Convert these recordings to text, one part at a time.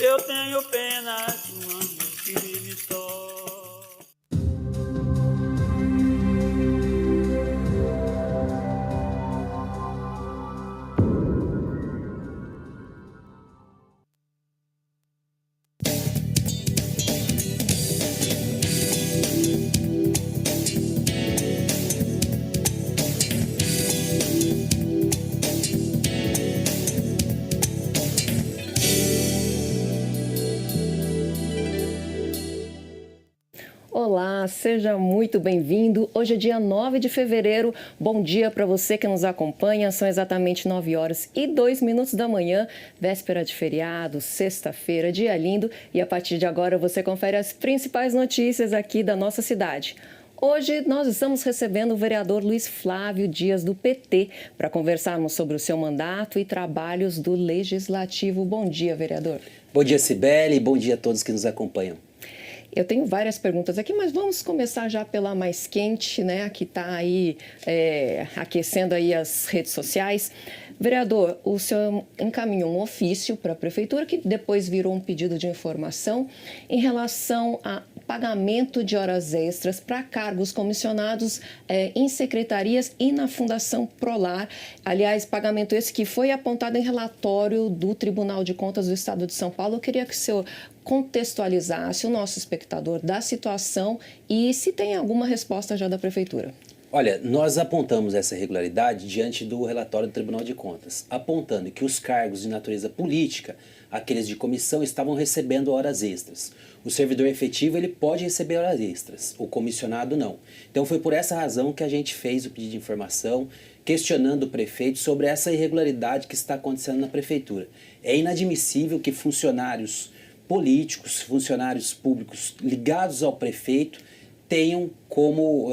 Eu tenho pena quando que vive só. Olá, seja muito bem-vindo. Hoje é dia 9 de fevereiro. Bom dia para você que nos acompanha. São exatamente 9 horas e 2 minutos da manhã, véspera de feriado, sexta-feira, dia lindo. E a partir de agora você confere as principais notícias aqui da nossa cidade. Hoje nós estamos recebendo o vereador Luiz Flávio Dias, do PT, para conversarmos sobre o seu mandato e trabalhos do Legislativo. Bom dia, vereador. Bom dia, Cibele, e bom dia a todos que nos acompanham. Eu tenho várias perguntas aqui, mas vamos começar já pela mais quente, né? Que está aí aquecendo aí as redes sociais. Vereador, o senhor encaminhou um ofício para a Prefeitura, que depois virou um pedido de informação em relação a pagamento de horas extras para cargos comissionados em secretarias e na Fundação Prolar. Aliás, pagamento esse que foi apontado em relatório do Tribunal de Contas do Estado de São Paulo. Eu queria que o senhor contextualizasse o nosso espectador da situação e se tem alguma resposta já da Prefeitura. Olha, nós apontamos essa irregularidade diante do relatório do Tribunal de Contas, apontando que os cargos de natureza política, aqueles de comissão, estavam recebendo horas extras. O servidor efetivo ele pode receber horas extras, o comissionado não. Então foi por essa razão que a gente fez o pedido de informação, questionando o prefeito sobre essa irregularidade que está acontecendo na Prefeitura. É inadmissível que funcionários políticos, funcionários públicos ligados ao prefeito tenham como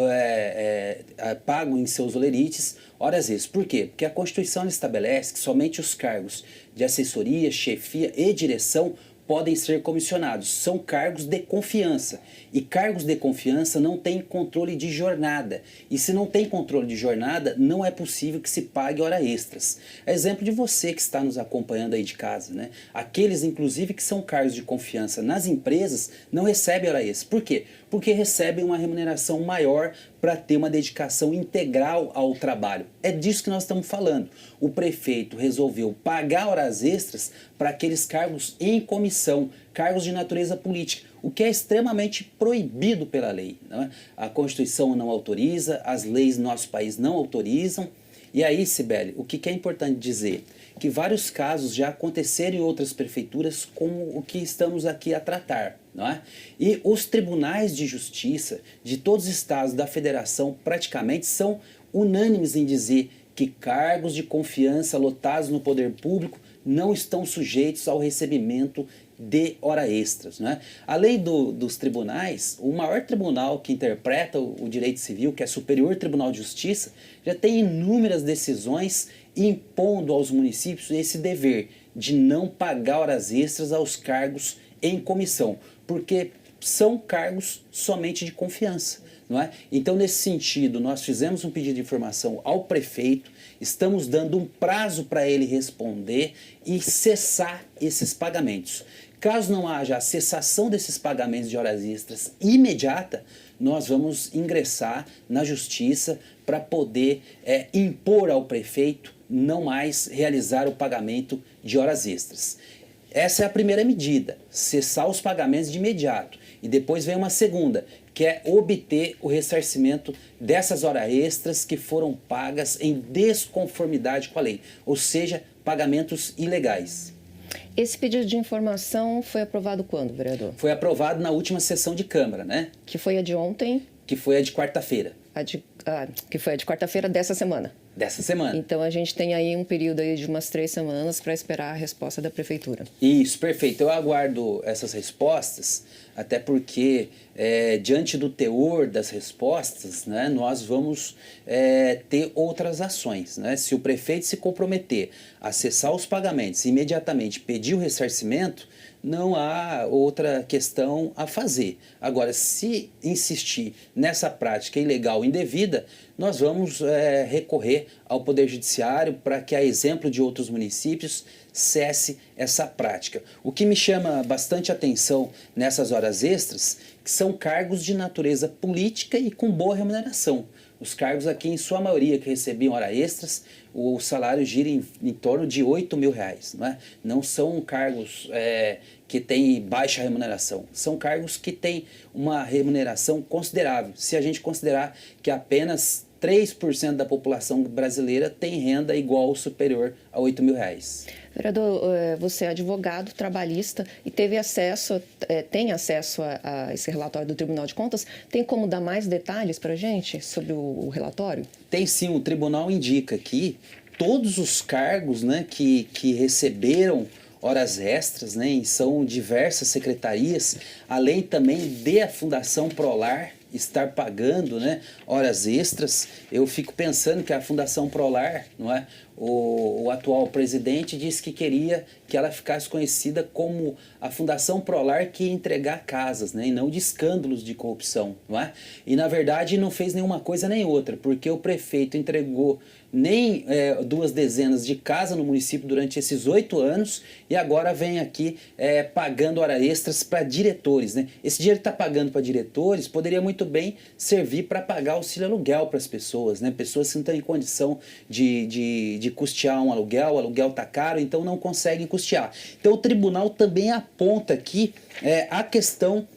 pago em seus olerites horas extras. Por quê? Porque a Constituição estabelece que somente os cargos de assessoria, chefia e direção podem ser comissionados. São cargos de confiança. E cargos de confiança não têm controle de jornada. E se não tem controle de jornada, não é possível que se pague hora extras. É exemplo de você que está nos acompanhando aí de casa, né? Aqueles, inclusive, que são cargos de confiança nas empresas, não recebem hora extra. Por quê? Porque recebem uma remuneração maior para ter uma dedicação integral ao trabalho. É disso que nós estamos falando. O prefeito resolveu pagar horas extras para aqueles cargos em comissão, cargos de natureza política, o que é extremamente proibido pela lei, não é? A Constituição não autoriza, as leis do nosso país não autorizam. E aí, Cibele, o que é importante dizer? Que vários casos já aconteceram em outras prefeituras como o que estamos aqui a tratar, não é? E os tribunais de justiça de todos os estados da federação praticamente são unânimes em dizer que cargos de confiança lotados no poder público não estão sujeitos ao recebimento de hora extras, né? Além dos tribunais, o maior tribunal que interpreta o direito civil, que é o Superior Tribunal de Justiça, já tem inúmeras decisões impondo aos municípios esse dever de não pagar horas extras aos cargos em comissão, porque são cargos somente de confiança, não é? Então, nesse sentido, nós fizemos um pedido de informação ao prefeito, estamos dando um prazo para ele responder e cessar esses pagamentos. Caso não haja a cessação desses pagamentos de horas extras imediata, nós vamos ingressar na justiça para poder impor ao prefeito não mais realizar o pagamento de horas extras. Essa é a primeira medida, cessar os pagamentos de imediato. E depois vem uma segunda, que é obter o ressarcimento dessas horas extras que foram pagas em desconformidade com a lei, ou seja, pagamentos ilegais. Esse pedido de informação foi aprovado quando, vereador? Foi aprovado na última sessão de Câmara, né? Que foi a de ontem? Que foi a de quarta-feira. Que foi a de quarta-feira dessa semana? Dessa semana. Então a gente tem aí um período aí de umas 3 semanas para esperar a resposta da Prefeitura. Isso, perfeito. Eu aguardo essas respostas, até porque diante do teor das respostas, né, nós vamos ter outras ações, né? Se o prefeito se comprometer a cessar os pagamentos e imediatamente pedir o ressarcimento, não há outra questão a fazer. Agora, se insistir nessa prática ilegal indevida, nós vamos recorrer ao Poder Judiciário para que, a exemplo de outros municípios, cesse essa prática. O que me chama bastante atenção nessas horas extras, que são cargos de natureza política e com boa remuneração. Os cargos aqui, em sua maioria, que recebiam horas extras, o salário gira em torno de R$ 8.000, não é? Não são cargos que têm baixa remuneração, são cargos que têm uma remuneração considerável. Se a gente considerar que apenas 3% da população brasileira tem renda igual ou superior a R$ 8.000. Vereador, você é advogado trabalhista e teve acesso, tem acesso a esse relatório do Tribunal de Contas. Tem como dar mais detalhes para a gente sobre o relatório? Tem sim, o tribunal indica aqui todos os cargos, né, que receberam horas extras, né, e são diversas secretarias, além também de a Fundação Prolar estar pagando, né, horas extras. Eu fico pensando que a Fundação Prolar, não é? O atual presidente disse que queria que ela ficasse conhecida como a Fundação Prolar que ia entregar casas, né, e não de escândalos de corrupção, não é? E na verdade não fez nenhuma coisa nem outra, porque o prefeito entregou nem 2 dezenas de casas no município durante esses 8 anos e agora vem aqui pagando horas extras para diretores, né? Esse dinheiro que está pagando para diretores poderia muito bem servir para pagar auxílio aluguel para as pessoas, né? Pessoas que não têm condição de custear um aluguel, o aluguel está caro, então não conseguem custear. Então o tribunal também aponta aqui a questão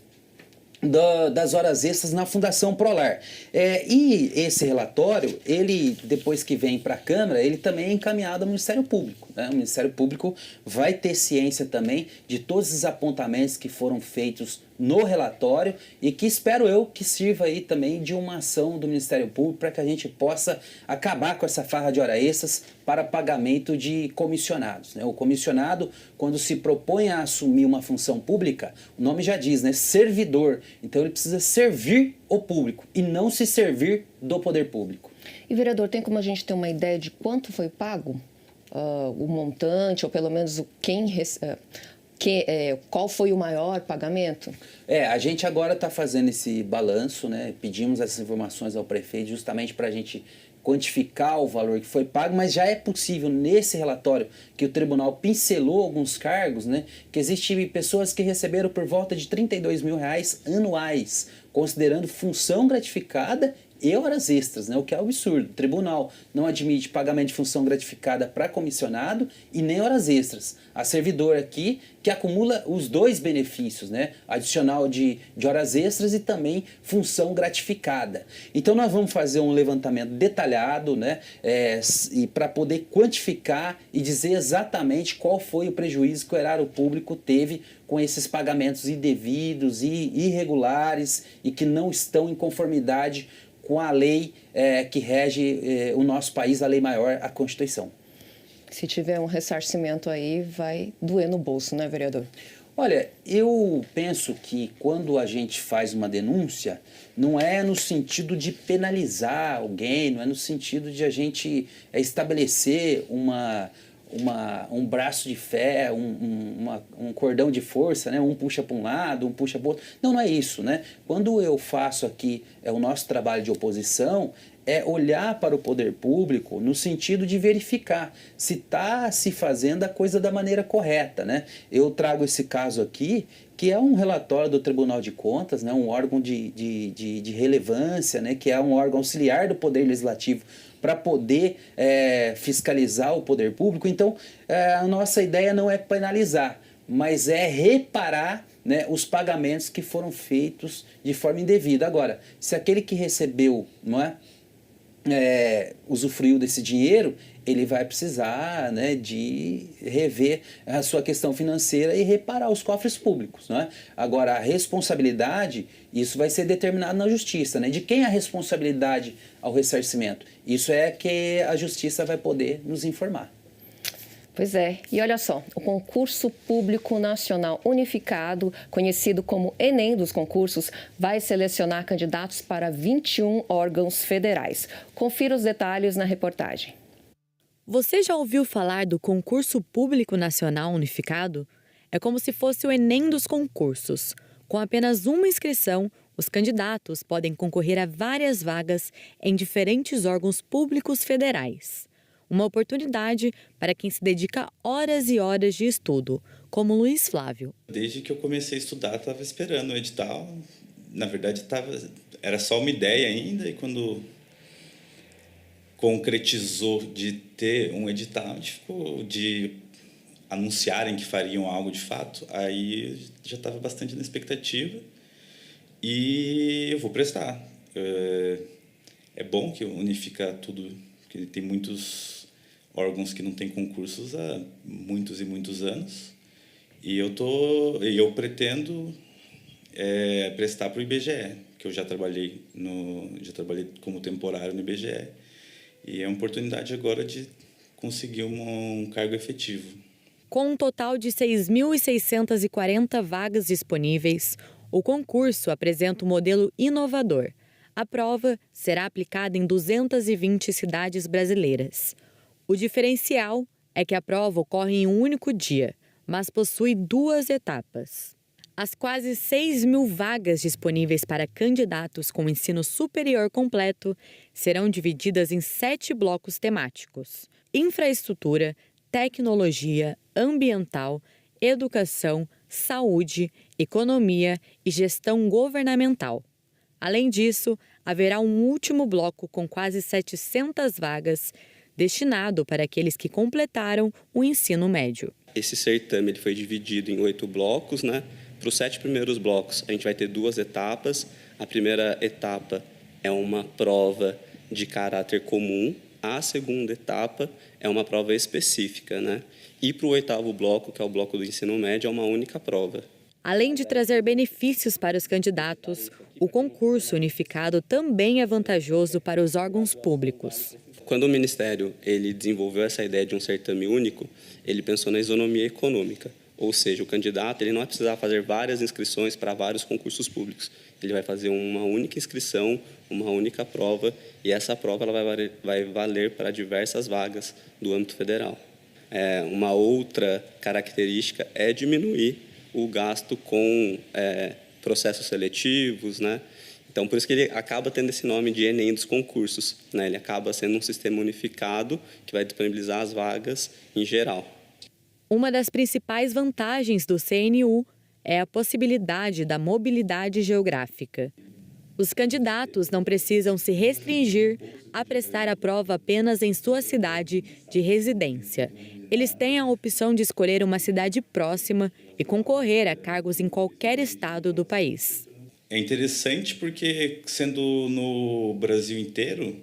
das horas extras na Fundação Prolar. E esse relatório, ele, depois que vem para a Câmara, ele também é encaminhado ao Ministério Público, né? O Ministério Público vai ter ciência também de todos os apontamentos que foram feitos no relatório e que espero eu que sirva aí também de uma ação do Ministério Público para que a gente possa acabar com essa farra de horas extras para pagamento de comissionados, né? O comissionado, quando se propõe a assumir uma função pública, o nome já diz, né? Servidor. Então ele precisa servir o público e não se servir do poder público. E, vereador, tem como a gente ter uma ideia de quanto foi pago? O montante, ou pelo menos qual foi o maior pagamento? A gente agora está fazendo esse balanço, né? Pedimos essas informações ao prefeito justamente para a gente quantificar o valor que foi pago, mas já é possível nesse relatório que o tribunal pincelou alguns cargos, né? Que existem pessoas que receberam por volta de R$ 32.000 anuais, considerando função gratificada e horas extras, né? O que é um absurdo. O tribunal não admite pagamento de função gratificada para comissionado e nem horas extras. A servidor aqui que acumula os dois benefícios, né? Adicional de horas extras e também função gratificada. Então nós vamos fazer um levantamento detalhado, né? E para poder quantificar e dizer exatamente qual foi o prejuízo que o erário público teve com esses pagamentos indevidos e irregulares e que não estão em conformidade com a lei que rege o nosso país, a lei maior, a Constituição. Se tiver um ressarcimento aí, vai doer no bolso, né, vereador? Olha, eu penso que quando a gente faz uma denúncia, não é no sentido de penalizar alguém, não é no sentido de a gente estabelecer um braço de ferro, um cordão de força, né? Um puxa para um lado, um puxa para o outro. Não é isso, né? Quando eu faço aqui o nosso trabalho de oposição, é olhar para o poder público no sentido de verificar se está se fazendo a coisa da maneira correta, né? Eu trago esse caso aqui, que é um relatório do Tribunal de Contas, né? Um órgão de relevância, né? Que é um órgão auxiliar do Poder Legislativo para poder fiscalizar o poder público. Então, a nossa ideia não é penalizar, mas é reparar, né, os pagamentos que foram feitos de forma indevida. Agora, se aquele que recebeu, não é, usufruiu desse dinheiro, ele vai precisar, né, de rever a sua questão financeira e reparar os cofres públicos, não é? Agora, a responsabilidade, isso vai ser determinado na justiça, né? De quem é a responsabilidade ao ressarcimento? Isso é que a justiça vai poder nos informar. Pois é, e olha só, o Concurso Público Nacional Unificado, conhecido como Enem dos concursos, vai selecionar candidatos para 21 órgãos federais. Confira os detalhes na reportagem. Você já ouviu falar do Concurso Público Nacional Unificado? É como se fosse o Enem dos concursos. Com apenas uma inscrição, Os candidatos podem concorrer a várias vagas em diferentes órgãos públicos federais. Uma oportunidade para quem se dedica horas e horas de estudo, como Luiz Flávio. Desde que eu comecei a estudar, estava esperando o edital. Na verdade, era só uma ideia ainda, e quando concretizou de ter um edital, de anunciarem que fariam algo de fato, aí já estava bastante na expectativa e eu vou prestar. É bom que unifica tudo, porque tem muitos órgãos que não têm concursos há muitos e muitos anos, e eu pretendo prestar para o IBGE, que eu já trabalhei como temporário no IBGE, e é uma oportunidade agora de conseguir um cargo efetivo. Com um total de 6.640 vagas disponíveis, o concurso apresenta um modelo inovador. A prova será aplicada em 220 cidades brasileiras. O diferencial é que a prova ocorre em um único dia, mas possui 2 etapas. As quase 6.000 vagas disponíveis para candidatos com ensino superior completo serão divididas em 7 blocos temáticos: infraestrutura, tecnologia, ambiental, educação, saúde, economia e gestão governamental. Além disso, haverá um último bloco com quase 700 vagas, destinado para aqueles que completaram o ensino médio. Esse certame ele foi dividido em 8 blocos, né? Para os 7 primeiros blocos, a gente vai ter 2 etapas. A primeira etapa é uma prova de caráter comum. A segunda etapa é uma prova específica, né? E para o 8º bloco, que é o bloco do ensino médio, é uma única prova. Além de trazer benefícios para os candidatos, o concurso unificado também é vantajoso para os órgãos públicos. Quando o Ministério ele desenvolveu essa ideia de um certame único, ele pensou na isonomia econômica. Ou seja, o candidato ele não vai precisar fazer várias inscrições para vários concursos públicos. Ele vai fazer uma única inscrição, uma única prova, e essa prova ela vai valer para diversas vagas do âmbito federal. Uma outra característica é diminuir o gasto com processos seletivos, né? Então, por isso que ele acaba tendo esse nome de Enem dos concursos, né? Ele acaba sendo um sistema unificado que vai disponibilizar as vagas em geral. Uma das principais vantagens do CNU é a possibilidade da mobilidade geográfica. Os candidatos não precisam se restringir a prestar a prova apenas em sua cidade de residência. Eles têm a opção de escolher uma cidade próxima e concorrer a cargos em qualquer estado do país. É interessante porque, sendo no Brasil inteiro,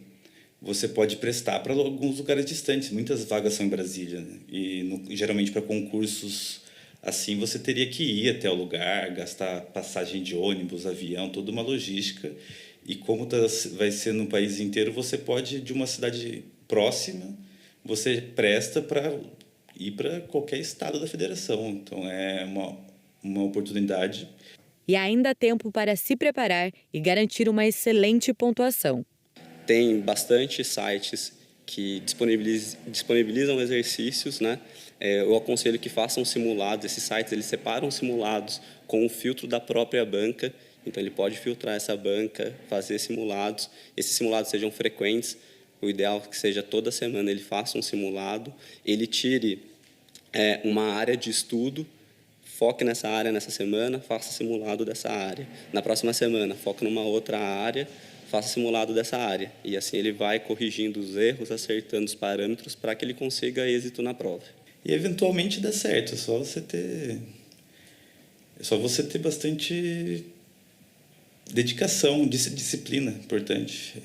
você pode prestar para alguns lugares distantes. Muitas vagas são em Brasília, né? E geralmente para concursos assim você teria que ir até o lugar, gastar passagem de ônibus, avião, toda uma logística. E como vai ser no país inteiro, você pode, de uma cidade próxima, você presta para ir para qualquer estado da federação. Então é uma oportunidade. E ainda há tempo para se preparar e garantir uma excelente pontuação. Tem bastante sites que disponibilizam exercícios, né? Eu aconselho que façam simulados. Esses sites eles separam simulados com o filtro da própria banca. Então, ele pode filtrar essa banca, fazer simulados. Esses simulados sejam frequentes. O ideal é que seja toda semana ele faça um simulado. Ele tire uma área de estudo, foque nessa área nessa semana, faça simulado dessa área. Na próxima semana, foque numa outra área, faça simulado dessa área. E assim ele vai corrigindo os erros, acertando os parâmetros para que ele consiga êxito na prova. E eventualmente dá certo, é só você ter bastante dedicação, disciplina, importante.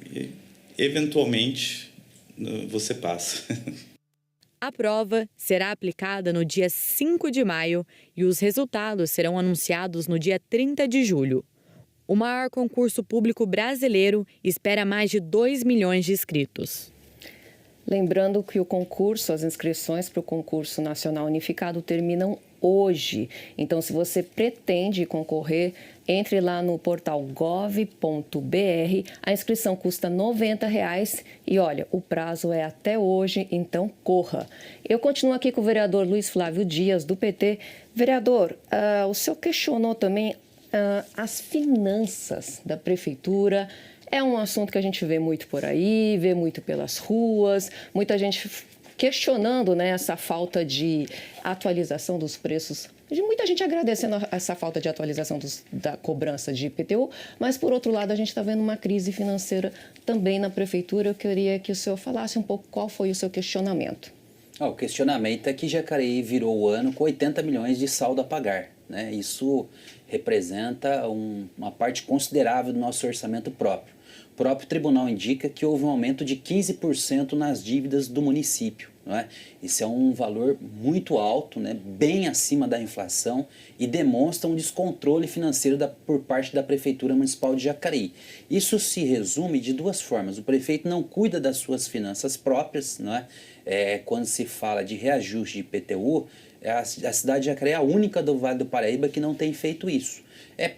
E eventualmente você passa. A prova será aplicada no dia 5 de maio e os resultados serão anunciados no dia 30 de julho. O maior concurso público brasileiro espera mais de 2 milhões de inscritos. Lembrando que as inscrições para o concurso nacional unificado terminam hoje. Então, se você pretende concorrer, entre lá no portal gov.br. A inscrição custa R$ 90 e, olha, o prazo é até hoje, então corra. Eu continuo aqui com o vereador Luiz Flávio Dias, do PT. Vereador, o senhor questionou também As finanças da prefeitura é um assunto que a gente vê muito por aí, vê muito pelas ruas, muita gente questionando, né, essa falta de atualização dos preços. Muita gente agradecendo essa falta de atualização da cobrança de IPTU, mas, por outro lado, a gente está vendo uma crise financeira também na prefeitura. Eu queria que o senhor falasse um pouco qual foi o seu questionamento. O questionamento é que Jacareí virou o ano com 80 milhões de saldo a pagar, né? Isso representa uma parte considerável do nosso orçamento próprio. O próprio tribunal indica que houve um aumento de 15% nas dívidas do município. Não é? Isso é um valor muito alto, né? Bem acima da inflação, e demonstra um descontrole financeiro por parte da Prefeitura Municipal de Jacareí. Isso se resume de duas formas. O prefeito não cuida das suas finanças próprias, não é? Quando se fala de reajuste de IPTU, a cidade de Jacareí é a única do Vale do Paraíba que não tem feito isso.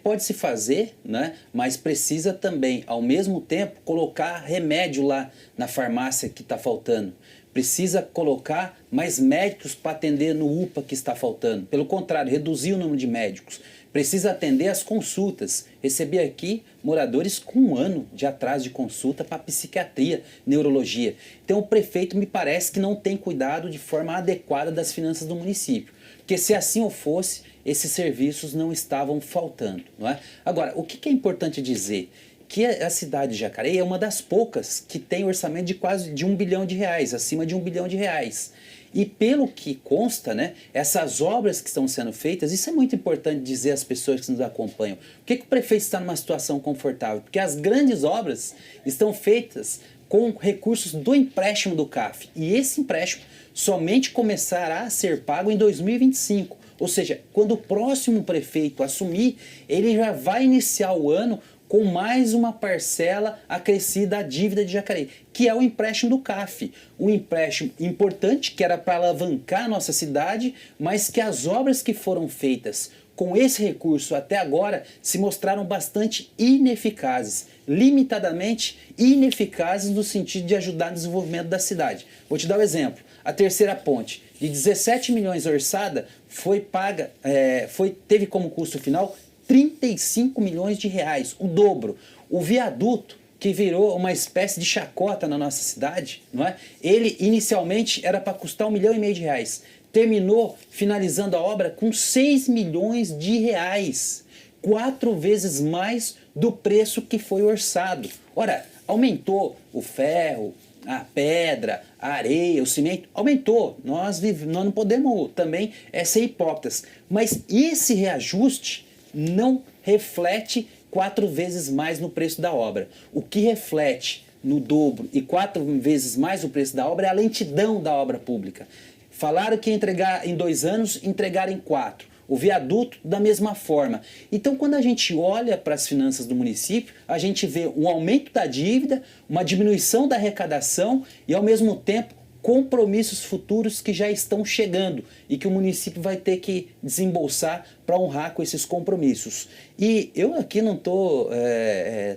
Pode-se fazer, né? Mas precisa também, ao mesmo tempo, colocar remédio lá na farmácia que está faltando. Precisa colocar mais médicos para atender no UPA que está faltando. Pelo contrário, reduzir o número de médicos. Precisa atender as consultas. Recebi aqui moradores com 1 ano de atraso de consulta para psiquiatria, neurologia. Então o prefeito me parece que não tem cuidado de forma adequada das finanças do município. Porque se assim o fosse, esses serviços não estavam faltando. Não é? Agora, o que é importante dizer? Que a cidade de Jacareí é uma das poucas que tem orçamento de quase de R$1 bilhão, acima de R$1 bilhão. E pelo que consta, né, essas obras que estão sendo feitas, isso é muito importante dizer às pessoas que nos acompanham. Por que o prefeito está numa situação confortável? Porque as grandes obras estão feitas com recursos do empréstimo do CAF. E esse empréstimo somente começará a ser pago em 2025. Ou seja, quando o próximo prefeito assumir, ele já vai iniciar o ano com mais uma parcela acrescida à dívida de Jacareí, que é o empréstimo do CAF. Um empréstimo importante, que era para alavancar a nossa cidade, mas que as obras que foram feitas com esse recurso até agora se mostraram bastante ineficazes, limitadamente ineficazes no sentido de ajudar no desenvolvimento da cidade. Vou te dar um exemplo. A terceira ponte, de 17 milhões orçada, foi paga, teve como custo final 35 milhões de reais, o dobro. O viaduto, que virou uma espécie de chacota na nossa cidade, não é? Ele inicialmente era para custar R$1,5 milhão. Terminou finalizando a obra com 6 milhões de reais. 4 vezes mais do preço que foi orçado. Ora, aumentou o ferro, a pedra, a areia, o cimento, aumentou. Nós não podemos também ser hipócritas. Mas esse reajuste não reflete 4 vezes mais no preço da obra. O que reflete no dobro e 4 vezes mais o preço da obra é a lentidão da obra pública. Falaram que ia entregar em 2 anos, entregaram em 4. O viaduto da mesma forma. Então, quando a gente olha para as finanças do município, a gente vê um aumento da dívida, uma diminuição da arrecadação e, ao mesmo tempo, compromissos futuros que já estão chegando e que o município vai ter que desembolsar para honrar com esses compromissos. E eu aqui não estou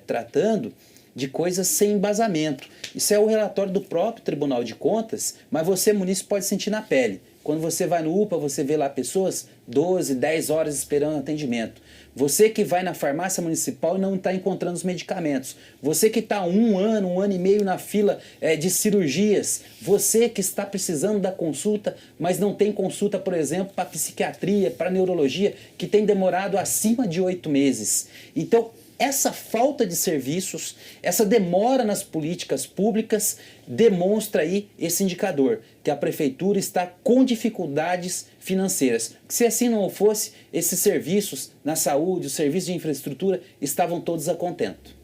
tratando de coisas sem embasamento. Isso é o relatório do próprio Tribunal de Contas, mas você, munícipe, pode sentir na pele. Quando você vai no UPA, você vê lá pessoas 12, 10 horas esperando atendimento. Você que vai na farmácia municipal e não está encontrando os medicamentos. Você que está 1 ano e meio na fila de cirurgias. Você que está precisando da consulta, mas não tem consulta, por exemplo, para psiquiatria, para neurologia, que tem demorado acima de 8 meses. Então, essa falta de serviços, essa demora nas políticas públicas demonstra aí esse indicador, que a prefeitura está com dificuldades financeiras. Se assim não fosse, esses serviços na saúde, os serviços de infraestrutura estavam todos a contento.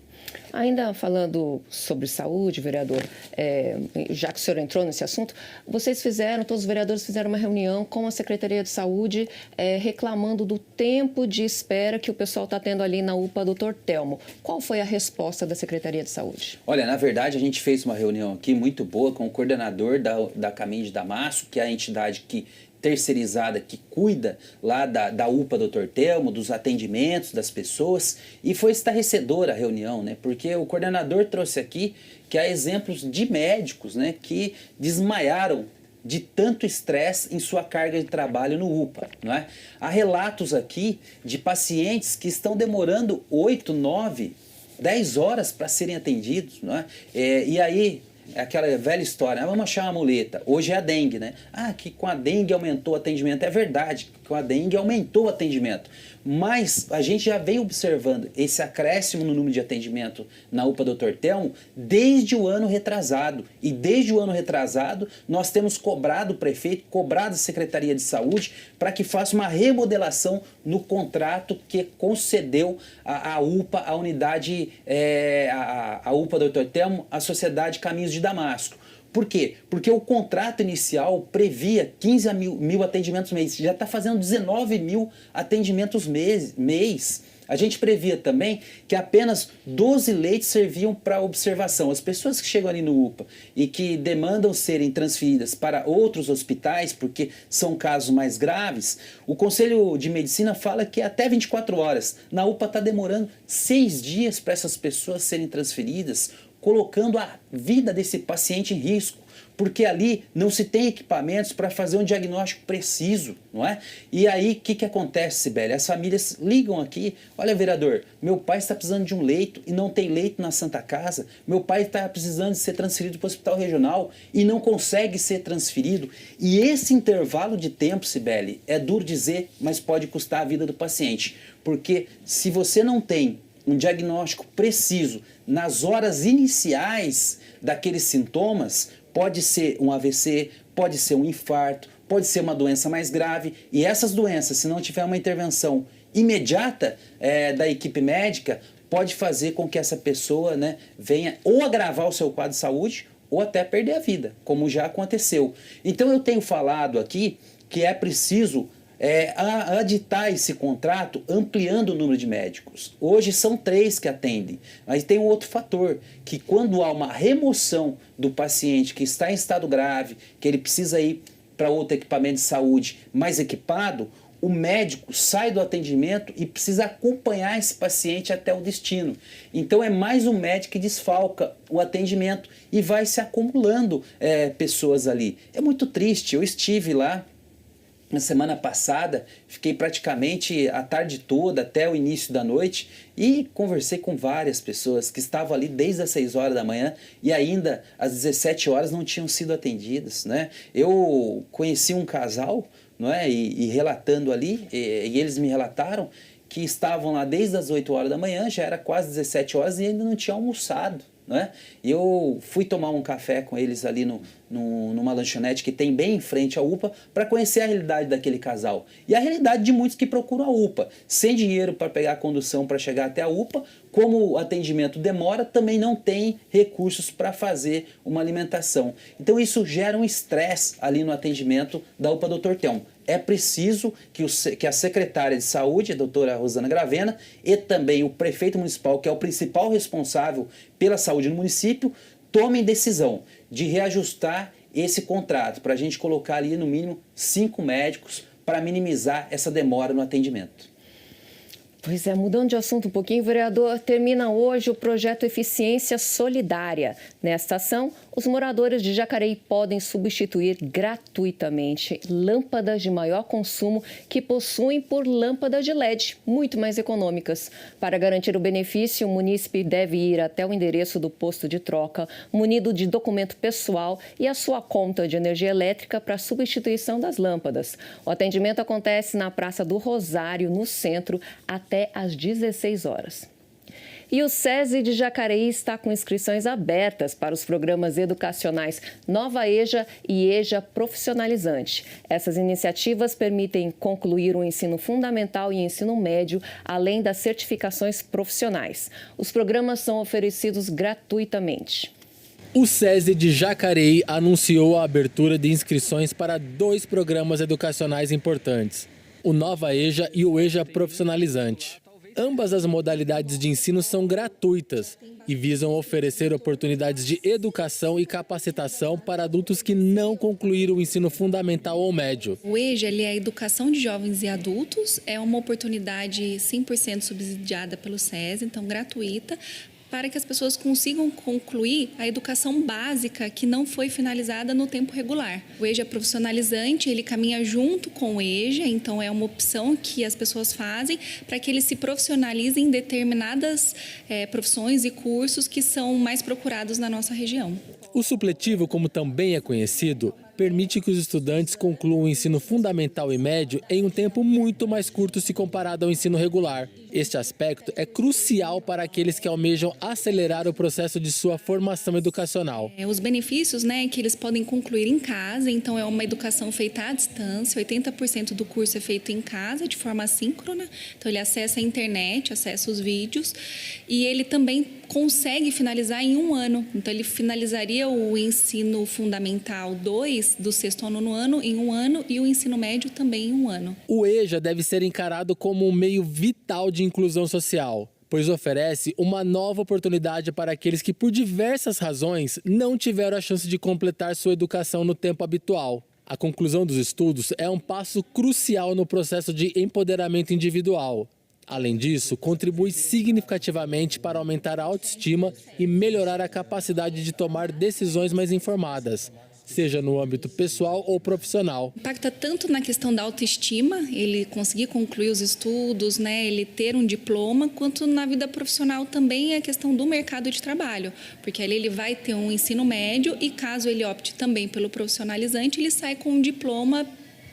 Ainda falando sobre saúde, vereador, já que o senhor entrou nesse assunto, todos os vereadores fizeram uma reunião com a Secretaria de Saúde reclamando do tempo de espera que o pessoal está tendo ali na UPA Dr. Telmo. Qual foi a resposta da Secretaria de Saúde? Olha, na verdade, a gente fez uma reunião aqui muito boa com o coordenador da Caminho de Damasco, que é a entidade terceirizada que cuida lá da UPA Dr. Telmo, dos atendimentos das pessoas, e foi estarrecedora a reunião, né? Porque o coordenador trouxe aqui que há exemplos de médicos, né, que desmaiaram de tanto estresse em sua carga de trabalho no UPA, não é? Há relatos aqui de pacientes que estão demorando 8, 9, 10 horas para serem atendidos, não é? E aí, aquela velha história, vamos achar uma muleta. Hoje é a dengue, né? Que com a dengue aumentou o atendimento. É verdade, com a dengue aumentou o atendimento. Mas a gente já vem observando esse acréscimo no número de atendimento na UPA Dr. Telmo desde o ano retrasado. E desde o ano retrasado, nós temos cobrado o prefeito, cobrado a Secretaria de Saúde para que faça uma remodelação no contrato que concedeu a UPA, a unidade, a UPA Dr. Telmo, a Sociedade Caminhos de Damasco. Por quê? Porque o contrato inicial previa 15 mil atendimentos mês. Já está fazendo 19 mil atendimentos mês. A gente previa também que apenas 12 leitos serviam para observação. As pessoas que chegam ali no UPA e que demandam serem transferidas para outros hospitais, porque são casos mais graves, o Conselho de Medicina fala que até 24 horas. Na UPA está demorando 6 dias para essas pessoas serem transferidas, colocando a vida desse paciente em risco, porque ali não se tem equipamentos para fazer um diagnóstico preciso, não é? E aí, o que acontece, Sibeli? As famílias ligam aqui, olha, vereador, meu pai está precisando de um leito e não tem leito na Santa Casa, meu pai está precisando de ser transferido para o hospital regional e não consegue ser transferido. E esse intervalo de tempo, Sibeli, é duro dizer, mas pode custar a vida do paciente, porque se você não tem um diagnóstico preciso nas horas iniciais daqueles sintomas, pode ser um AVC, pode ser um infarto, pode ser uma doença mais grave. E essas doenças, se não tiver uma intervenção imediata da equipe médica, pode fazer com que essa pessoa, né, venha ou agravar o seu quadro de saúde ou até perder a vida, como já aconteceu. Então eu tenho falado aqui que é preciso aditar esse contrato ampliando o número de médicos. Hoje são 3 que atendem, mas tem um outro fator, que quando há uma remoção do paciente que está em estado grave, que ele precisa ir para outro equipamento de saúde mais equipado, o médico sai do atendimento e precisa acompanhar esse paciente até o destino. Então é mais um médico que desfalca o atendimento e vai se acumulando pessoas ali. É muito triste, eu estive lá na semana passada, fiquei praticamente a tarde toda até o início da noite e conversei com várias pessoas que estavam ali desde as 6 horas da manhã e ainda às 17 horas não tinham sido atendidas, né? Eu conheci um casal, não é? E relatando ali, e eles me relataram que estavam lá desde as 8 horas da manhã, já era quase 17 horas e ainda não tinham almoçado. Né? E eu fui tomar um café com eles ali numa lanchonete que tem bem em frente à UPA para conhecer a realidade daquele casal. E a realidade de muitos que procuram a UPA. Sem dinheiro para pegar a condução para chegar até a UPA, como o atendimento demora, também não tem recursos para fazer uma alimentação. Então isso gera um estresse ali no atendimento da UPA Dr. Telmo. É preciso que a secretária de saúde, a doutora Rosana Gravena, e também o prefeito municipal, que é o principal responsável pela saúde no município, tomem decisão de reajustar esse contrato para a gente colocar ali no mínimo 5 médicos para minimizar essa demora no atendimento. Pois é, mudando de assunto um pouquinho, vereador, termina hoje o projeto Eficiência Solidária. Nesta ação, os moradores de Jacareí podem substituir gratuitamente lâmpadas de maior consumo que possuem por lâmpadas de LED, muito mais econômicas. Para garantir o benefício, o munícipe deve ir até o endereço do posto de troca, munido de documento pessoal e a sua conta de energia elétrica para substituição das lâmpadas. O atendimento acontece na Praça do Rosário, no centro, até às 16 horas. E o SESI de Jacareí está com inscrições abertas para os programas educacionais Nova EJA e EJA Profissionalizante. Essas iniciativas permitem concluir o ensino fundamental e ensino médio, além das certificações profissionais. Os programas são oferecidos gratuitamente. O SESI de Jacareí anunciou a abertura de inscrições para 2 programas educacionais importantes, o Nova EJA e o EJA Profissionalizante. Ambas as modalidades de ensino são gratuitas e visam oferecer oportunidades de educação e capacitação para adultos que não concluíram o ensino fundamental ou médio. O EJA é a educação de jovens e adultos, é uma oportunidade 100% subsidiada pelo SESI, então gratuita, para que as pessoas consigam concluir a educação básica que não foi finalizada no tempo regular. O EJA profissionalizante, ele caminha junto com o EJA, então é uma opção que as pessoas fazem para que eles se profissionalizem em determinadas profissões e cursos que são mais procurados na nossa região. O supletivo, como também é conhecido, permite que os estudantes concluam o ensino fundamental e médio em um tempo muito mais curto se comparado ao ensino regular. Este aspecto é crucial para aqueles que almejam acelerar o processo de sua formação educacional. Os benefícios, né, que eles podem concluir em casa, então é uma educação feita à distância, 80% do curso é feito em casa, de forma assíncrona, então ele acessa a internet, acessa os vídeos, e ele também consegue finalizar em 1 ano. Então ele finalizaria o ensino fundamental 2 do 6º ao 9º ano em 1 ano e o ensino médio também em 1 ano. O EJA deve ser encarado como um meio vital de inclusão social, pois oferece uma nova oportunidade para aqueles que, por diversas razões, não tiveram a chance de completar sua educação no tempo habitual. A conclusão dos estudos é um passo crucial no processo de empoderamento individual. Além disso, contribui significativamente para aumentar a autoestima e melhorar a capacidade de tomar decisões mais informadas, seja no âmbito pessoal ou profissional. Impacta tanto na questão da autoestima, ele conseguir concluir os estudos, né, ele ter um diploma, quanto na vida profissional também a questão do mercado de trabalho, porque ali ele vai ter um ensino médio e caso ele opte também pelo profissionalizante, ele sai com um diploma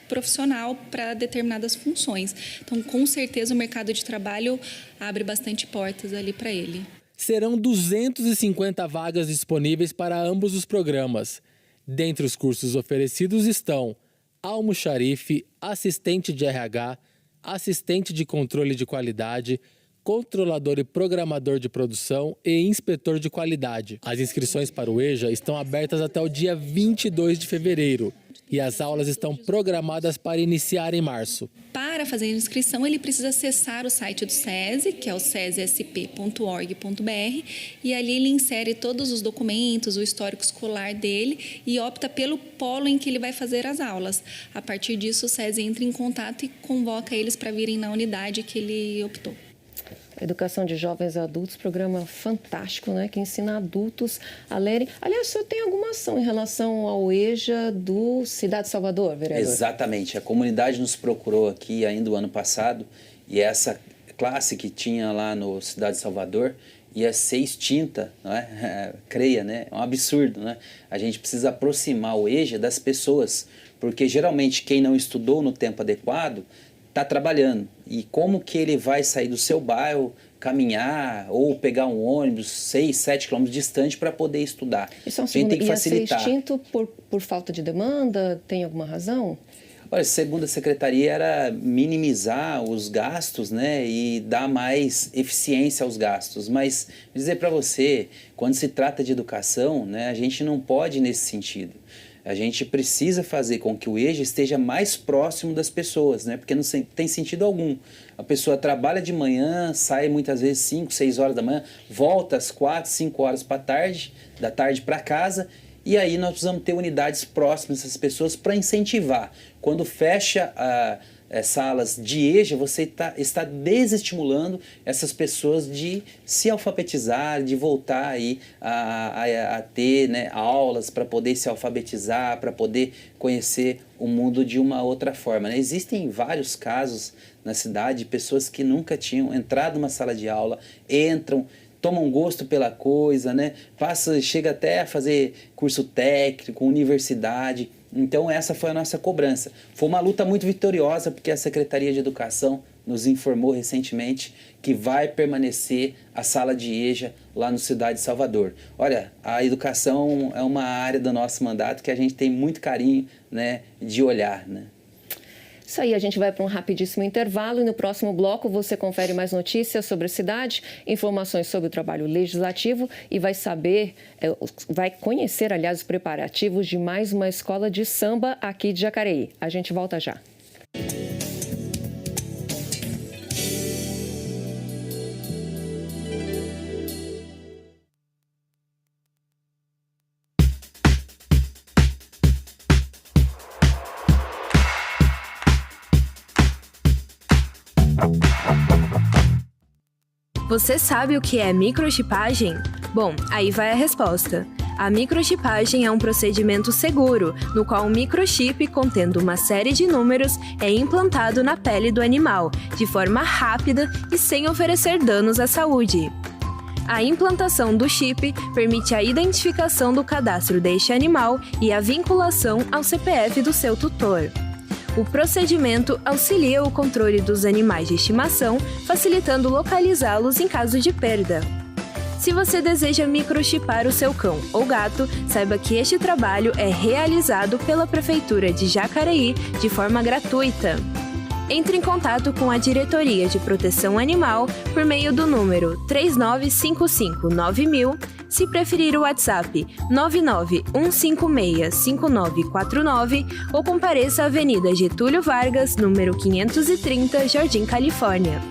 profissional para determinadas funções. Então, com certeza, o mercado de trabalho abre bastante portas ali para ele. Serão 250 vagas disponíveis para ambos os programas. Dentre os cursos oferecidos estão almoxarife, assistente de RH, assistente de controle de qualidade, controlador e programador de produção e inspetor de qualidade. As inscrições para o EJA estão abertas até o dia 22 de fevereiro e as aulas estão programadas para iniciar em março. Para fazer a inscrição, ele precisa acessar o site do SESI, que é o sesisp.org.br, e ali ele insere todos os documentos, o histórico escolar dele e opta pelo polo em que ele vai fazer as aulas. A partir disso, o SESI entra em contato e convoca eles para virem na unidade que ele optou. Educação de Jovens e Adultos, programa fantástico, né? Que ensina adultos a lerem. Aliás, o senhor tem alguma ação em relação ao EJA do Cidade de Salvador, vereador? Exatamente. A comunidade nos procurou aqui ainda o ano passado e essa classe que tinha lá no Cidade de Salvador ia ser extinta, não é? Creia, né? É um absurdo, né? A gente precisa aproximar o EJA das pessoas, porque geralmente quem não estudou no tempo adequado está trabalhando. E como que ele vai sair do seu bairro, caminhar ou pegar um ônibus 6, 7 quilômetros distante para poder estudar? Isso é um a gente tem que facilitar. Ia ser extinto por falta de demanda? Tem alguma razão? Olha, segundo a secretaria, era minimizar os gastos, né, e dar mais eficiência aos gastos. Mas, vou dizer para você, quando se trata de educação, né, a gente não pode ir nesse sentido. A gente precisa fazer com que o EJA esteja mais próximo das pessoas, né? Porque não tem sentido algum. A pessoa trabalha de manhã, sai muitas vezes 5, 6 horas da manhã, volta às 4, 5 horas da tarde para casa, e aí nós precisamos ter unidades próximas dessas pessoas para incentivar. Quando fecha salas de EJA, você está desestimulando essas pessoas de se alfabetizar, de voltar aí a ter, né, aulas para poder se alfabetizar, para poder conhecer o mundo de uma outra forma, né? Existem vários casos na cidade de pessoas que nunca tinham entrado numa sala de aula, entram, tomam gosto pela coisa, né? Chega até a fazer curso técnico, universidade. Então essa foi a nossa cobrança. Foi uma luta muito vitoriosa, porque a Secretaria de Educação nos informou recentemente que vai permanecer a sala de EJA lá no Cidade de Salvador. Olha, a educação é uma área do nosso mandato que a gente tem muito carinho, né, de olhar, né? Isso aí, a gente vai para um rapidíssimo intervalo e no próximo bloco você confere mais notícias sobre a cidade, informações sobre o trabalho legislativo e vai conhecer, aliás, os preparativos de mais uma escola de samba aqui de Jacareí. A gente volta já. Você sabe o que é microchipagem? Bom, aí vai a resposta. A microchipagem é um procedimento seguro, no qual um microchip contendo uma série de números é implantado na pele do animal, de forma rápida e sem oferecer danos à saúde. A implantação do chip permite a identificação do cadastro deste animal e a vinculação ao CPF do seu tutor. O procedimento auxilia o controle dos animais de estimação, facilitando localizá-los em caso de perda. Se você deseja microchipar o seu cão ou gato, saiba que este trabalho é realizado pela Prefeitura de Jacareí de forma gratuita. Entre em contato com a Diretoria de Proteção Animal por meio do número 39559000, se preferir o WhatsApp 991565949 ou compareça à Avenida Getúlio Vargas, número 530, Jardim Califórnia.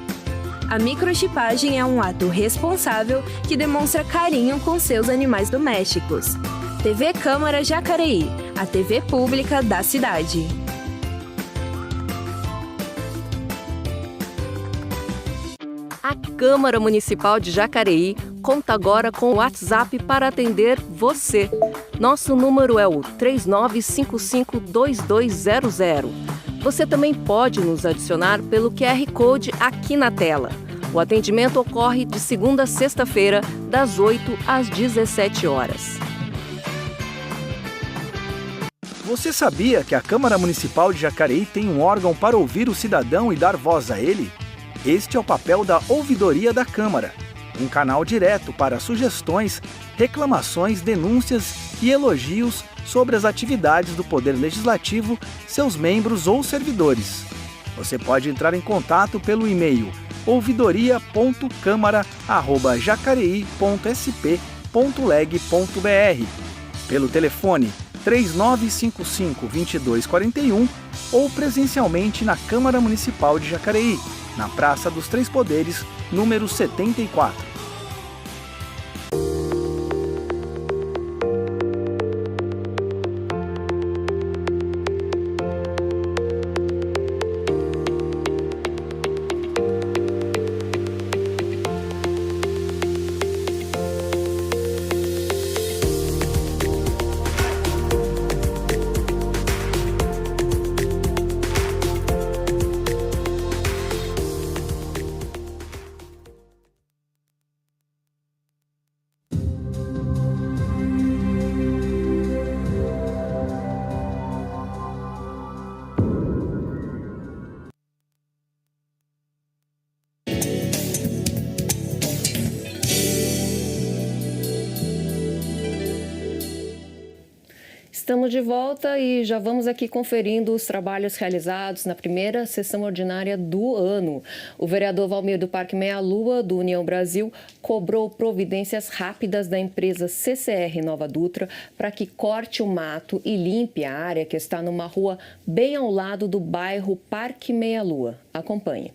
A microchipagem é um ato responsável que demonstra carinho com seus animais domésticos. TV Câmara Jacareí, a TV pública da cidade. A Câmara Municipal de Jacareí conta agora com o WhatsApp para atender você. Nosso número é o 39552200. Você também pode nos adicionar pelo QR Code aqui na tela. O atendimento ocorre de segunda a sexta-feira, das 8 às 17 horas. Você sabia que a Câmara Municipal de Jacareí tem um órgão para ouvir o cidadão e dar voz a ele? Este é o papel da Ouvidoria da Câmara, um canal direto para sugestões, reclamações, denúncias e elogios sobre as atividades do Poder Legislativo, seus membros ou servidores. Você pode entrar em contato pelo e-mail ouvidoria.câmara@jacareí.sp.leg.br, pelo telefone 3955-2241 ou presencialmente na Câmara Municipal de Jacareí, na Praça dos Três Poderes, número 74. Estamos de volta e já vamos aqui conferindo os trabalhos realizados na primeira sessão ordinária do ano. O vereador Valmir do Parque Meia Lua, do União Brasil, cobrou providências rápidas da empresa CCR Nova Dutra para que corte o mato e limpe a área que está numa rua bem ao lado do bairro Parque Meia Lua. Acompanhe.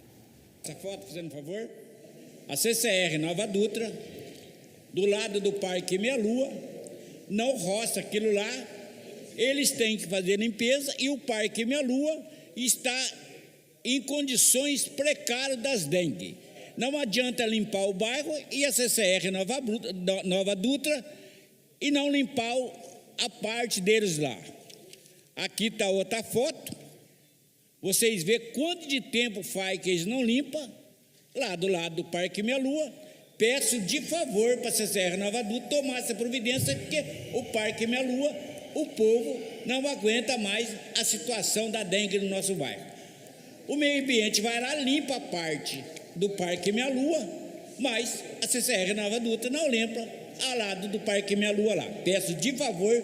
Essa foto, fazendo favor. A CCR Nova Dutra, do lado do Parque Meia Lua, não roça aquilo lá. Eles têm que fazer limpeza e o Parque Meia Lua está em condições precárias das dengue. Não adianta limpar o bairro e a CCR Nova Dutra e não limpar a parte deles lá. Aqui está outra foto. Vocês veem quanto de tempo faz que eles não limpam, lá do lado do Parque Meia Lua. Peço de favor para a CCR Nova Dutra tomar essa providência, porque o Parque Meia Lua, o povo não aguenta mais a situação da dengue no nosso bairro. O meio ambiente vai lá, limpa a parte do Parque Meia Lua, mas a CCR Nova Dutra não limpa ao lado do Parque Meia Lua lá. Peço de favor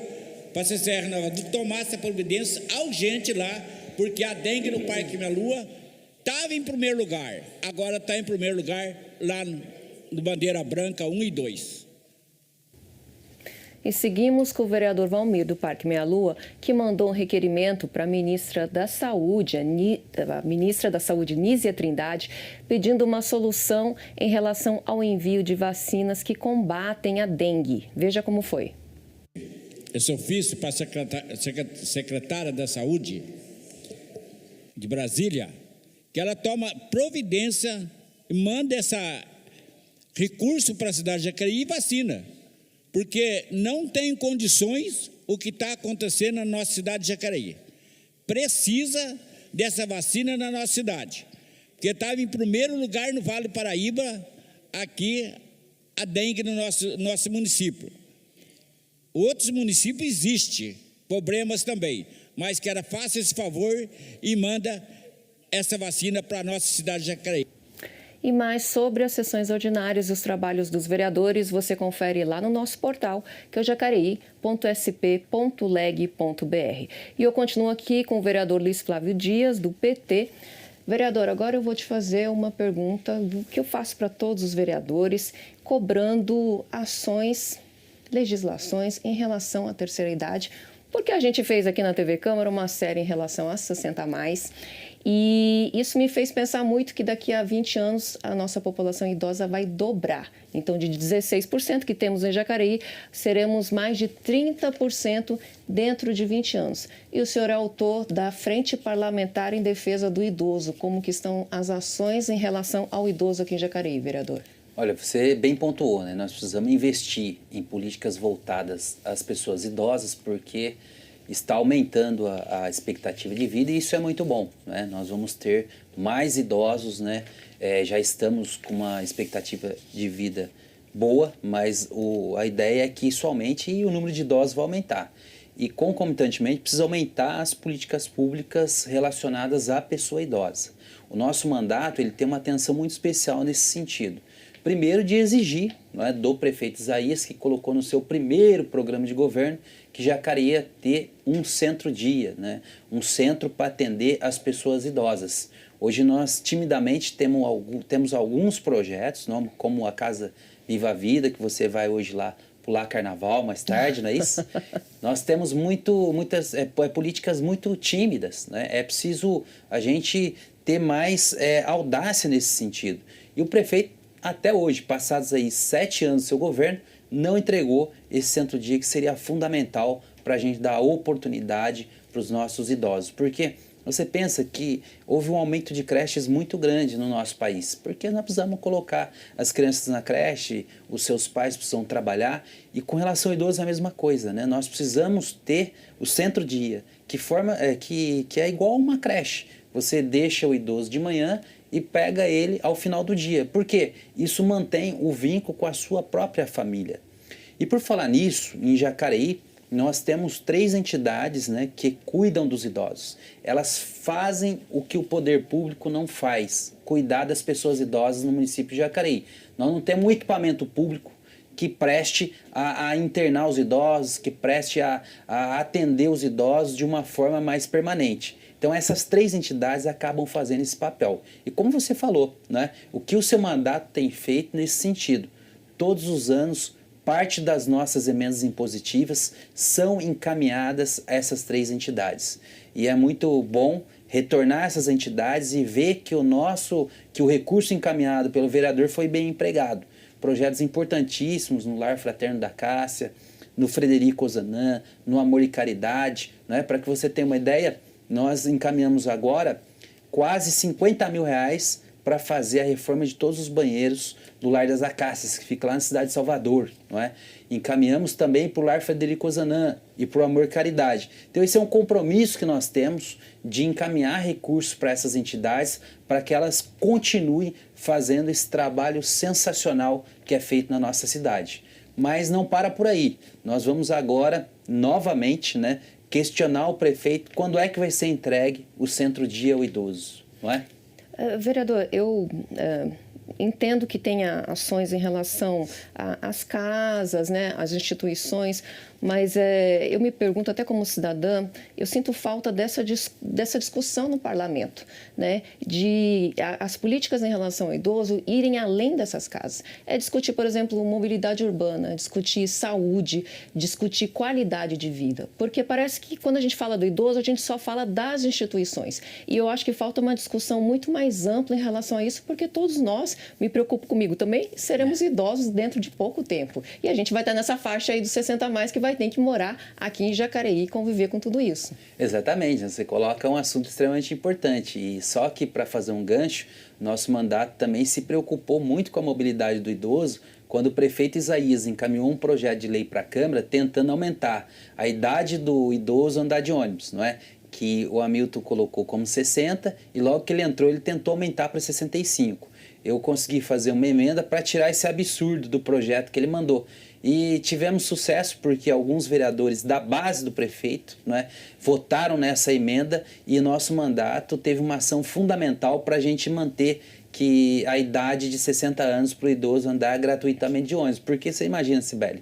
para a CCR Nova Dutra tomar essa providência urgente lá, porque a dengue no Parque Meia Lua estava em primeiro lugar, agora está em primeiro lugar lá no Bandeira Branca 1 e 2. E seguimos com o vereador Valmir do Parque Meia Lua, que mandou um requerimento para a ministra da Saúde, Nízia Trindade, pedindo uma solução em relação ao envio de vacinas que combatem a dengue. Veja como foi. Esse ofício para a secretária da Saúde de Brasília, que ela toma providência e manda recurso para a cidade de Jacareí e vacina, porque não tem condições o que está acontecendo na nossa cidade de Jacareí. Precisa dessa vacina na nossa cidade, porque estava em primeiro lugar no Vale do Paraíba, aqui a dengue no nosso município. Outros municípios existem problemas também, mas que era faça esse favor e manda essa vacina para a nossa cidade de Jacareí. E mais sobre as sessões ordinárias e os trabalhos dos vereadores, você confere lá no nosso portal, que é o jacareí.sp.leg.br. E eu continuo aqui com o vereador Luiz Flávio Dias, do PT. Vereador, agora eu vou te fazer uma pergunta que eu faço para todos os vereadores, cobrando ações, legislações em relação à terceira idade, porque a gente fez aqui na TV Câmara uma série em relação a 60+, e isso me fez pensar muito que daqui a 20 anos a nossa população idosa vai dobrar. Então, de 16% que temos em Jacareí, seremos mais de 30% dentro de 20 anos. E o senhor é autor da Frente Parlamentar em Defesa do Idoso. Como que estão as ações em relação ao idoso aqui em Jacareí, vereador? Olha, você bem pontuou, né? Nós precisamos investir em políticas voltadas às pessoas idosas, porque está aumentando a expectativa de vida e isso é muito bom, né? Nós vamos ter mais idosos, né? Já estamos com uma expectativa de vida boa, mas a ideia é que isso aumente e o número de idosos vai aumentar. E concomitantemente precisa aumentar as políticas públicas relacionadas à pessoa idosa. O nosso mandato ele tem uma atenção muito especial nesse sentido. Primeiro, de exigir, né, do prefeito Isaías, que colocou no seu primeiro programa de governo, que Jacareí ia ter um centro-dia, né, um centro para atender as pessoas idosas. Hoje nós, timidamente, temos alguns projetos, como a Casa Viva a Vida, que você vai hoje lá pular carnaval mais tarde, não é isso? Nós temos muitas políticas muito tímidas, né? É preciso a gente ter mais audácia nesse sentido. E o prefeito, até hoje, passados aí 7 anos do seu governo, não entregou esse centro-dia que seria fundamental para a gente dar oportunidade para os nossos idosos. Porque você pensa que houve um aumento de creches muito grande no nosso país, porque nós precisamos colocar as crianças na creche, os seus pais precisam trabalhar, e com relação ao idoso é a mesma coisa, né? Nós precisamos ter o centro-dia, que é igual a uma creche. Você deixa o idoso de manhã e pega ele ao final do dia. Por quê? Isso mantém o vínculo com a sua própria família. E por falar nisso, em Jacareí, nós temos 3 entidades, né, que cuidam dos idosos. Elas fazem o que o poder público não faz, cuidar das pessoas idosas no município de Jacareí. Nós não temos um equipamento público que preste a internar os idosos, que preste a atender os idosos de uma forma mais permanente. Então essas 3 entidades acabam fazendo esse papel. E como você falou, né, o que o seu mandato tem feito nesse sentido? Todos os anos, parte das nossas emendas impositivas são encaminhadas a essas 3 entidades. E é muito bom retornar essas entidades e ver que o recurso encaminhado pelo vereador foi bem empregado. Projetos importantíssimos no Lar Fraterno da Cássia, no Frederico Ozanam, no Amor e Caridade, né? Para que você tenha uma ideia, nós encaminhamos agora quase R$50 mil para fazer a reforma de todos os banheiros do Lar das Acácias, que fica lá na cidade de Salvador, não é? Encaminhamos também para o Lar Frederico Ozanam e para o Amor e Caridade. Então esse é um compromisso que nós temos de encaminhar recursos para essas entidades para que elas continuem fazendo esse trabalho sensacional que é feito na nossa cidade. Mas não para por aí. Nós vamos agora, novamente, né, questionar o prefeito quando é que vai ser entregue o centro-dia ao idoso, não é? Vereador, eu entendo que tenha ações em relação às casas, né, às instituições, mas eu me pergunto, até como cidadã, eu sinto falta dessa discussão no parlamento, né, de as políticas em relação ao idoso irem além dessas casas. É discutir, por exemplo, mobilidade urbana, discutir saúde, discutir qualidade de vida, porque parece que quando a gente fala do idoso, a gente só fala das instituições. E eu acho que falta uma discussão muito mais ampla em relação a isso, porque todos nós, me preocupo comigo também, seremos idosos dentro de pouco tempo. E a gente vai estar nessa faixa aí dos 60+, que vai ter que morar aqui em Jacareí e conviver com tudo isso. Exatamente, você coloca um assunto extremamente importante. E só que, para fazer um gancho, nosso mandato também se preocupou muito com a mobilidade do idoso quando o prefeito Isaías encaminhou um projeto de lei para a Câmara tentando aumentar a idade do idoso andar de ônibus, não é? Que o Hamilton colocou como 60 e logo que ele entrou ele tentou aumentar para 65. Eu consegui fazer uma emenda para tirar esse absurdo do projeto que ele mandou. E tivemos sucesso porque alguns vereadores da base do prefeito, né, votaram nessa emenda e nosso mandato teve uma ação fundamental para a gente manter que a idade de 60 anos para o idoso andar gratuitamente de ônibus. Porque você imagina, Sibeli,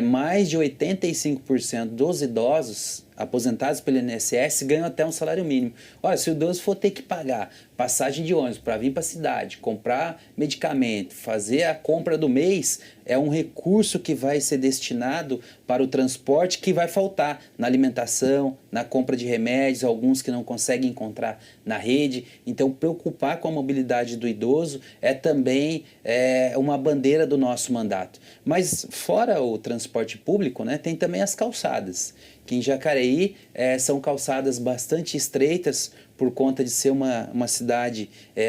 mais de 85% dos idosos aposentados pelo INSS ganham até um salário mínimo. Olha, se o idoso for ter que pagar passagem de ônibus para vir para a cidade, comprar medicamento, fazer a compra do mês, é um recurso que vai ser destinado para o transporte que vai faltar na alimentação, na compra de remédios, alguns que não conseguem encontrar na rede. Então, preocupar com a mobilidade do idoso é também uma bandeira do nosso mandato. Mas fora o transporte público, né, tem também as calçadas, que em Jacareí são calçadas bastante estreitas por conta de ser uma cidade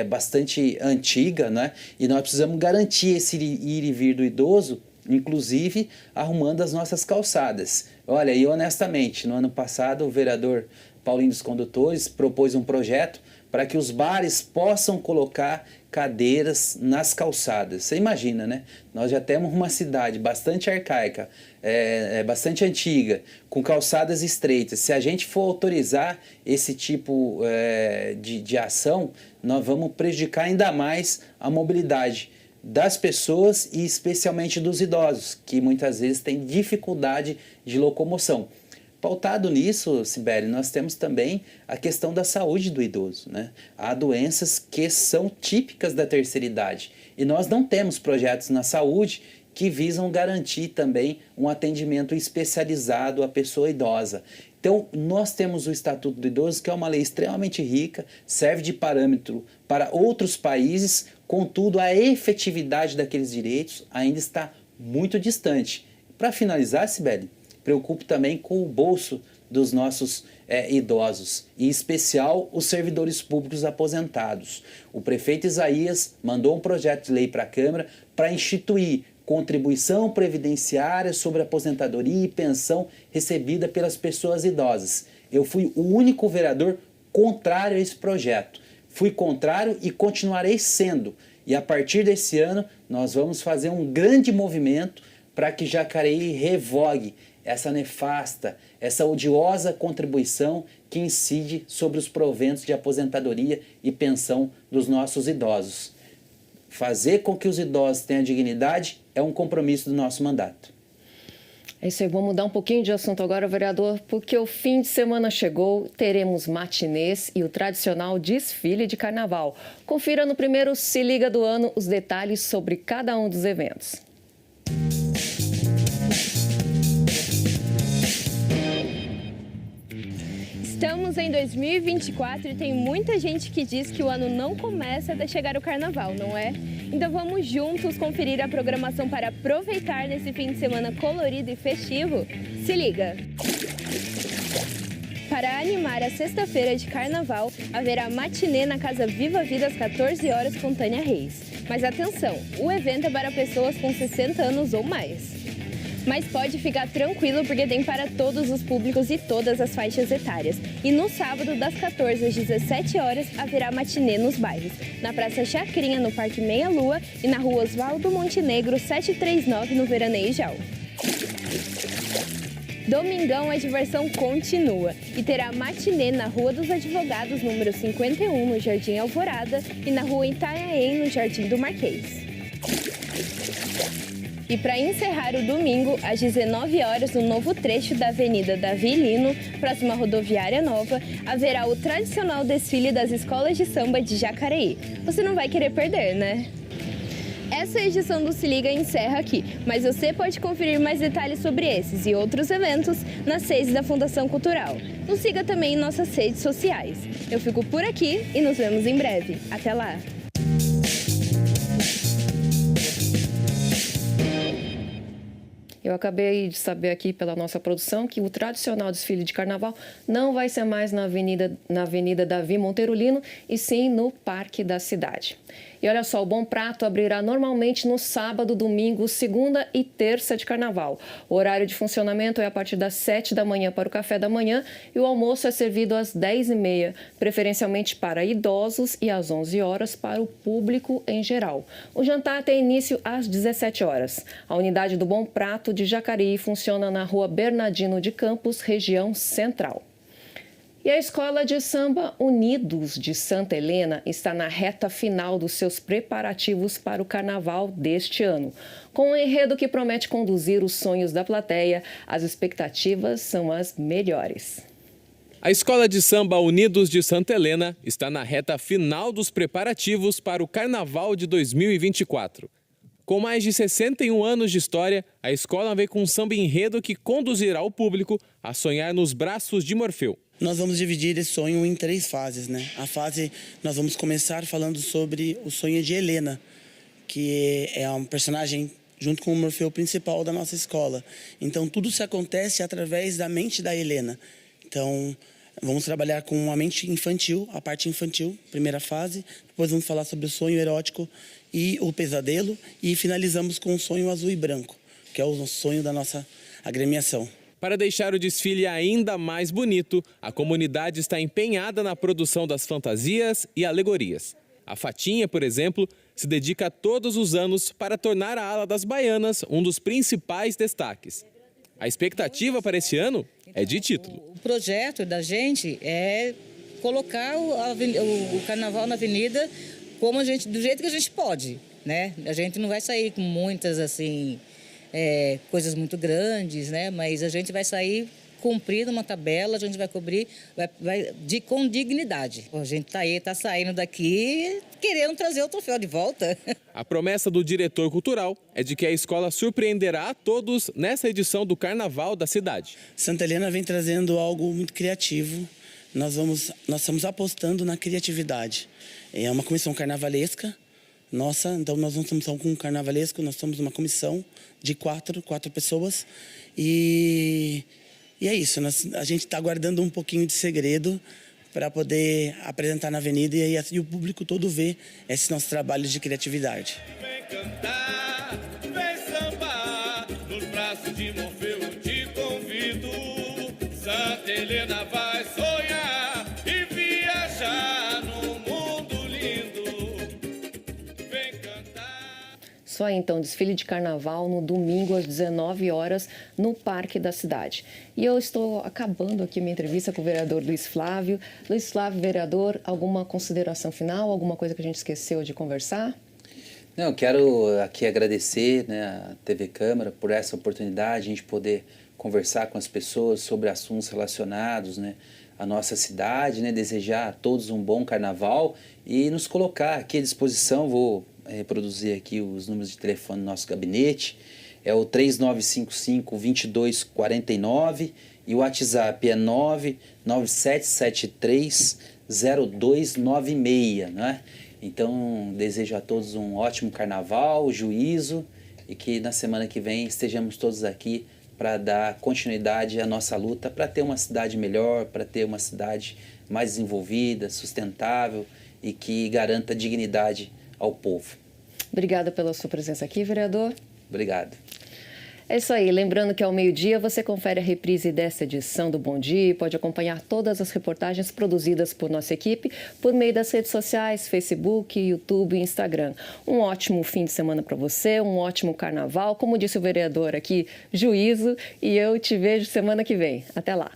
bastante antiga, né? E nós precisamos garantir esse ir e vir do idoso, inclusive arrumando as nossas calçadas. Olha, e honestamente, no ano passado o vereador Paulinho dos Condutores propôs um projeto para que os bares possam colocar cadeiras nas calçadas. Você imagina, né? Nós já temos uma cidade bastante arcaica, bastante antiga, com calçadas estreitas. Se a gente for autorizar esse tipo de ação, nós vamos prejudicar ainda mais a mobilidade das pessoas e especialmente dos idosos, que muitas vezes têm dificuldade de locomoção. Pautado nisso, Sibeli, nós temos também a questão da saúde do idoso, né? Há doenças que são típicas da terceira idade e nós não temos projetos na saúde que visam garantir também um atendimento especializado à pessoa idosa. Então, nós temos o Estatuto do Idoso, que é uma lei extremamente rica, serve de parâmetro para outros países, contudo, a efetividade daqueles direitos ainda está muito distante. Para finalizar, Sibeli, preocupo também com o bolso dos nossos idosos, e em especial os servidores públicos aposentados. O prefeito Isaías mandou um projeto de lei para a Câmara para instituir contribuição previdenciária sobre aposentadoria e pensão recebida pelas pessoas idosas. Eu fui o único vereador contrário a esse projeto. Fui contrário e continuarei sendo. E a partir desse ano nós vamos fazer um grande movimento para que Jacareí revogue essa nefasta, essa odiosa contribuição que incide sobre os proventos de aposentadoria e pensão dos nossos idosos. Fazer com que os idosos tenham dignidade é um compromisso do nosso mandato. É isso aí, vamos mudar um pouquinho de assunto agora, vereador, porque o fim de semana chegou, teremos matinês e o tradicional desfile de carnaval. Confira no primeiro Se Liga do Ano os detalhes sobre cada um dos eventos. Estamos em 2024 e tem muita gente que diz que o ano não começa até chegar o carnaval, não é? Então vamos juntos conferir a programação para aproveitar nesse fim de semana colorido e festivo? Se liga! Para animar a sexta-feira de carnaval, haverá matinê na Casa Viva Vida às 14 horas com Tânia Reis. Mas atenção, o evento é para pessoas com 60 anos ou mais. Mas pode ficar tranquilo porque tem para todos os públicos e todas as faixas etárias. E no sábado, das 14 às 17 horas, haverá matinê nos bairros. Na Praça Chacrinha, no Parque Meia Lua e na Rua Oswaldo Montenegro, 739, no Veraneijal. Domingão a diversão continua e terá matinê na Rua dos Advogados, número 51, no Jardim Alvorada e na Rua Itanhaém, no Jardim do Marquês. E para encerrar o domingo, às 19 horas, no novo trecho da Avenida Davi Lino, próxima à Rodoviária Nova, haverá o tradicional desfile das escolas de samba de Jacareí. Você não vai querer perder, né? Essa edição do Se Liga encerra aqui, mas você pode conferir mais detalhes sobre esses e outros eventos nas redes da Fundação Cultural. Nos siga também em nossas redes sociais. Eu fico por aqui e nos vemos em breve. Até lá! Eu acabei de saber aqui pela nossa produção que o tradicional desfile de carnaval não vai ser mais na Avenida Davi Monteiro Lino, e sim no Parque da Cidade. E olha só, o Bom Prato abrirá normalmente no sábado, domingo, segunda e terça de carnaval. O horário de funcionamento é a partir das 7 da manhã para o café da manhã e o almoço é servido às 10h30, preferencialmente para idosos, e às 11 horas para o público em geral. O jantar tem início às 17 horas. A unidade do Bom Prato de Jacareí funciona na Rua Bernardino de Campos, região central. E a Escola de Samba Unidos de Santa Helena está na reta final dos seus preparativos para o carnaval deste ano. Com um enredo que promete conduzir os sonhos da plateia, as expectativas são as melhores. A Escola de Samba Unidos de Santa Helena está na reta final dos preparativos para o Carnaval de 2024. Com mais de 61 anos de história, a escola vem com um samba enredo que conduzirá o público a sonhar nos braços de Morfeu. Nós vamos dividir esse sonho em 3 fases, né? Nós vamos começar falando sobre o sonho de Helena, que é um personagem junto com o Morfeu principal da nossa escola. Então, tudo se acontece através da mente da Helena. Então, vamos trabalhar com a mente infantil, a parte infantil, primeira fase. Depois vamos falar sobre o sonho erótico e o pesadelo. E finalizamos com o sonho azul e branco, que é o sonho da nossa agremiação. Para deixar o desfile ainda mais bonito, a comunidade está empenhada na produção das fantasias e alegorias. A Fatinha, por exemplo, se dedica todos os anos para tornar a ala das baianas um dos principais destaques. A expectativa para esse ano é de título. O projeto da gente é colocar o carnaval na avenida do jeito que a gente pode, né? A gente não vai sair com muitas assim coisas muito grandes, né? Mas a gente vai sair cumprindo uma tabela, a gente vai cobrir com dignidade. A gente está saindo daqui querendo trazer o troféu de volta. A promessa do diretor cultural é de que a escola surpreenderá a todos nessa edição do Carnaval da cidade. Santa Helena vem trazendo algo muito criativo. Nós estamos apostando na criatividade. É uma comissão carnavalesca. Então nós não estamos só com um carnavalesco, nós somos uma comissão de quatro pessoas. E é isso, a gente está guardando um pouquinho de segredo para poder apresentar na avenida e o público todo ver esses nossos trabalhos de criatividade. Vem cantar, vem sambar, nos braços de Morfeu eu te convido. Santa Helena vai sonhar e viajar no mundo lindo. Vem cantar. Só então, desfile de carnaval no domingo às 19 horas no Parque da Cidade. E eu estou acabando aqui minha entrevista com o vereador Luiz Flávio. Luiz Flávio, vereador, alguma consideração final, alguma coisa que a gente esqueceu de conversar? Não, eu quero aqui agradecer, né, a TV Câmara por essa oportunidade, a gente poder conversar com as pessoas sobre assuntos relacionados, né, à nossa cidade, né, desejar a todos um bom carnaval e nos colocar aqui à disposição. Vou reproduzir aqui os números de telefone do nosso gabinete. É o 3955-2249 e o WhatsApp é 997730296, né? Então, desejo a todos um ótimo carnaval, juízo, e que na semana que vem estejamos todos aqui para dar continuidade à nossa luta, para ter uma cidade melhor, para ter uma cidade mais desenvolvida, sustentável e que garanta dignidade ao povo. Obrigada pela sua presença aqui, vereador. Obrigado. É isso aí. Lembrando que ao meio-dia você confere a reprise desta edição do Bom Dia e pode acompanhar todas as reportagens produzidas por nossa equipe por meio das redes sociais, Facebook, YouTube e Instagram. Um ótimo fim de semana para você, um ótimo carnaval. Como disse o vereador aqui, juízo, e eu te vejo semana que vem. Até lá.